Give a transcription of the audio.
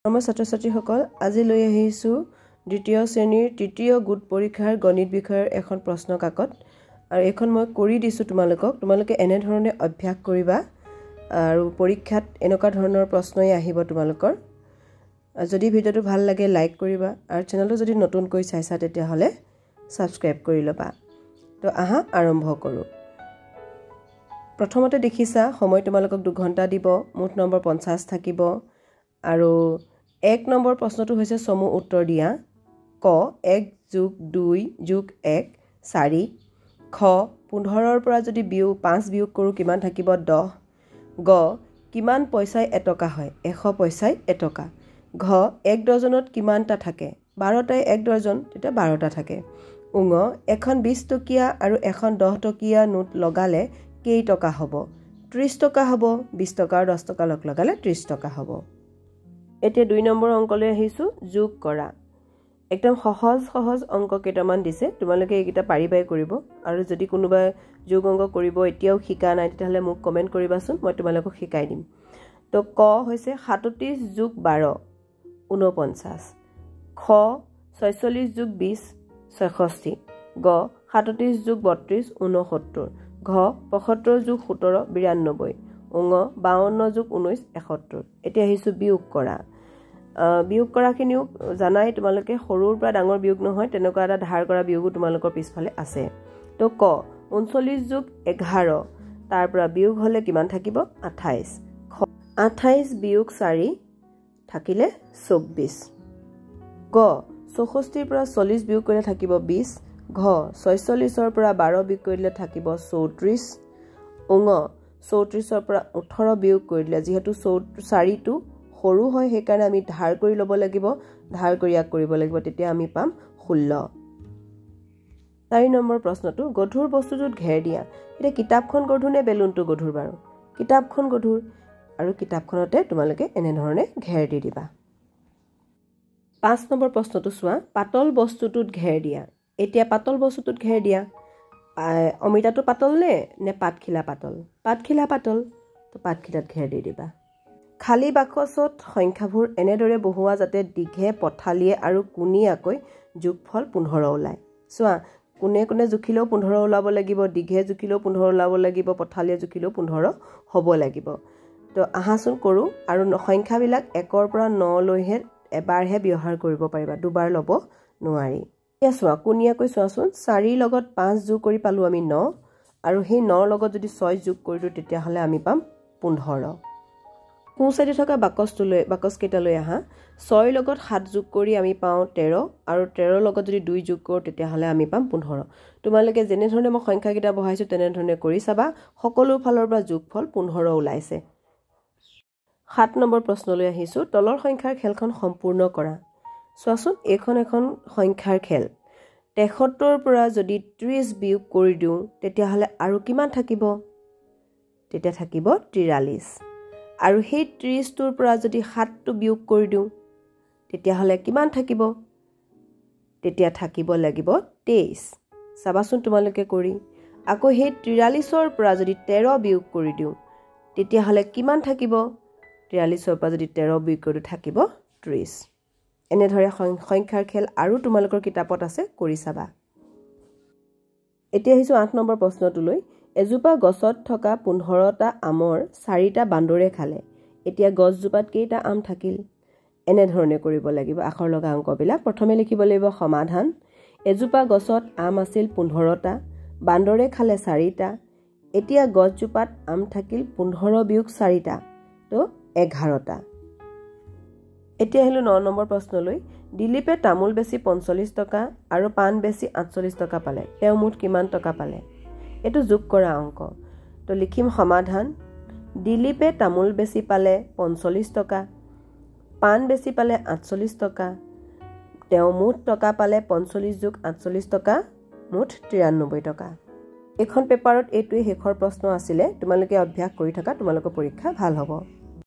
নমস্কাৰ ছাত্ৰ-ছাত্ৰীসকল, আজি লৈ আহিছোঁ দ্বিতীয় শ্ৰেণীৰ তৃতীয় গোট পৰীক্ষাৰ গণিত বিষয়ৰ এখন প্ৰশ্ন কাকত আৰু এখন মই কৰি দিছোঁ তোমালোকে এনে ধৰণে অভ্যাস কৰিবা আৰু পৰীক্ষাত এনেকুৱা ধৰণৰ প্ৰশ্নই আহিব তোমালোকৰ। যদি ভিডিঅ'টো ভাল লাগে লাইক কৰিবা আৰু চেনেলটো যদি নতুনকৈ চাইছা তেতিয়াহ'লে সাবস্ক্ৰাইব কৰি ল'বা। তো আহা আৰম্ভ কৰোঁ। প্ৰথমতে দেখিছা সময় তোমালোকক 2 ঘণ্টা দিব, মুঠ নম্বৰ 50 থাকিব আৰু 1 নম্বৰ প্ৰশ্নটো হৈছে চমু উত্তৰ দিয়া। ক 1 + 2 + 1 4। খ 15ৰ পৰা যদি 5 বিয়োগ কৰোঁ কিমান থাকিব 10। গ কিমান পইচাই এটকা হয় 100 পইচাই এটকা। ঘ 1 ডজনত কিমানটা থাকে 12টাই 1 ডজন, তেতিয়া 12টা থাকে। উঙ এখন 20 টকীয়া আৰু এখন 10 টকীয়া নোট লগালে কেই টকা হ'ব? 30 টকা হ'ব। 20 টকা আৰু 10 টকা লগালে 30 টকা হ'ব। এতিয়া 2 নম্বৰ অংকলৈ আহিছোঁ, যোগ কৰা। একদম সহজ অংক কেইটামান দিছে, তোমালোকে এইকেইটা পাৰিবাই কৰিব আৰু যদি কোনোবা যোগ অংক কৰিব এতিয়াও শিকা নাই তেতিয়াহ'লে মোক কমেণ্ট কৰিবাচোন, মই তোমালোকক শিকাই দিম। তো ক হৈছে 37 + 12 49। খ 46 + 20 66। গ 37 + 32 69। ঘ 75 + 17 92। উঙ 52 + 19 71। এতিয়া আহিছোঁ বিয়োগ কৰা। বিয়োগ কৰাখিনিও জানাই তোমালোকে, সৰুৰ পৰা ডাঙৰ বিয়োগ নহয় তেনেকুৱা এটা ধাৰ কৰা বিয়োগো তোমালোকৰ পিছফালে আছে। তো ক 39 + 11 তাৰ পৰা বিয়োগ হ'লে কিমান থাকিব 28। খ 28 - 4 থাকিলে 24। গ 64ৰ পৰা 40 বিয়োগ কৰিলে থাকিব 20। ঘ 46ৰ পৰা 12 বিয়োগ কৰিলে থাকিব 34। উঙ 34ৰ পৰা 18 বিয়োগ কৰিলে, যিহেতু 4টো সৰু হয় সেইকাৰণে আমি ধাৰ কৰি ল'ব লাগিব, ধাৰ কৰি ইয়াক কৰিব লাগিব, তেতিয়া আমি পাম 16। 4 নম্বৰ প্ৰশ্নটো গধুৰ বস্তুটোত ঘেৰ দিয়া। এতিয়া কিতাপখন গধুৰ নে বেলুনটো গধুৰ বাৰু? কিতাপখন গধুৰ আৰু কিতাপখনতে তোমালোকে এনেধৰণে ঘেৰ দি দিবা। 5 নম্বৰ প্ৰশ্নটো চোৱা, পাতল বস্তুটোত ঘেৰ দিয়া। এতিয়া পাতল বস্তুটোত ঘেৰ দিয়া, অমিতাটো পাতল নে পাতখিলা পাতল? পাতখিলা পাতল, তো পাতখিলাত ঘেৰ দি দিবা। খালী বাকচত সংখ্যাবোৰ এনেদৰে বহুৱা যাতে দীঘে পথালিয়ে আৰু কোণীয়াকৈ যোগফল 15 ওলায়। চোৱা, কোণে কোণে জুখিলেও 15 ওলাব লাগিব, দীঘে জুখিলেও 15 ওলাব লাগিব, পথালিয়ে জুখিলেও 15 হ'ব লাগিব। তো আহাচোন কৰোঁ আৰু সংখ্যাবিলাক 1ৰ পৰা 9লৈহে এবাৰহে ব্যৱহাৰ কৰিব পাৰিবা, দুবাৰ ল'ব নোৱাৰি। এতিয়া চোৱা কোণীয়াকৈ চোৱাচোন, 4ৰ লগত 5 যোগ কৰি পালোঁ আমি 9 আৰু সেই 9ৰ লগত যদি 6 যোগ কৰি দিওঁ তেতিয়াহ'লে আমি পাম 15। সোঁ চাইডে থকা বাকচকেইটালৈ আহা, 6ৰ লগত 7 যোগ কৰি আমি পাওঁ 13 আৰু 13ৰ লগত যদি 2 যোগ কৰোঁ তেতিয়াহ'লে আমি পাম 15। তোমালোকে যেনেধৰণে মই সংখ্যাকেইটা বহাইছোঁ তেনেধৰণে কৰি চাবা, সকলো ফালৰ পৰা যোগফল 15 ওলাইছে। 7 নম্বৰ প্ৰশ্নলৈ আহিছোঁ, তলৰ সংখ্যাৰ খেলখন সম্পূৰ্ণ কৰা। চোৱাচোন, এইখন এখন সংখ্যাৰ খেল। 73ৰ পৰা যদি 30 বিয়োগ কৰি দিওঁ তেতিয়াহ'লে আৰু কিমান থাকিব? তেতিয়া থাকিব 43। আৰু সেই 30টোৰ পৰা যদি 7টো বিয়োগ কৰি দিওঁ তেতিয়াহ'লে কিমান থাকিব? তেতিয়া থাকিব লাগিব 23। চাবাচোন তোমালোকে কৰি। আকৌ সেই 43ৰ পৰা যদি 13 বিয়োগ কৰি দিওঁ তেতিয়াহ'লে কিমান থাকিব? 43ৰ পৰা যদি 13 বিয়োগ কৰি থাকিব 30। এনেদৰে সংখ্যাৰ খেল আৰু তোমালোকৰ কিতাপত আছে, কৰি চাবা। এতিয়া আহিছোঁ 8 নম্বৰ প্ৰশ্নটোলৈ। এজোপা গছত থকা 15টা আমৰ 4টা বান্দৰে খালে। এতিয়া গছজোপাত কেইটা আম থাকিল? এনেধৰণে কৰিব লাগিব আখৰ লগা অংকবিলাক। প্ৰথমে লিখিব লাগিব সমাধান। এজোপা গছত আম আছিল 15টা, বান্দৰে খালে 4টা। এতিয়া গছজোপাত আম থাকিল 15 বিয়োগ 4টা, তো 11টা। এতিয়া আহিলোঁ 9 নম্বৰ প্ৰশ্নলৈ। দিলীপে তামোল বেচি 45 টকা আৰু পাণ বেচি 48 টকা পালে, তেওঁ মুঠ কিমান টকা পালে? এইটো যোগ কৰা অংক। তো লিখিম সমাধান। দিলীপে তামোল বেচি পালে 45 টকা, পাণ বেচি পালে 48 টকা, তেওঁ মুঠ টকা পালে 45 যোগ 48 টকা, মুঠ 93 টকা। এইখন পেপাৰত এইটোৱে শেষৰ প্ৰশ্ন আছিলে, তোমালোকে অভ্যাস কৰি থকা, তোমালোকৰ পৰীক্ষা ভাল হ'ব।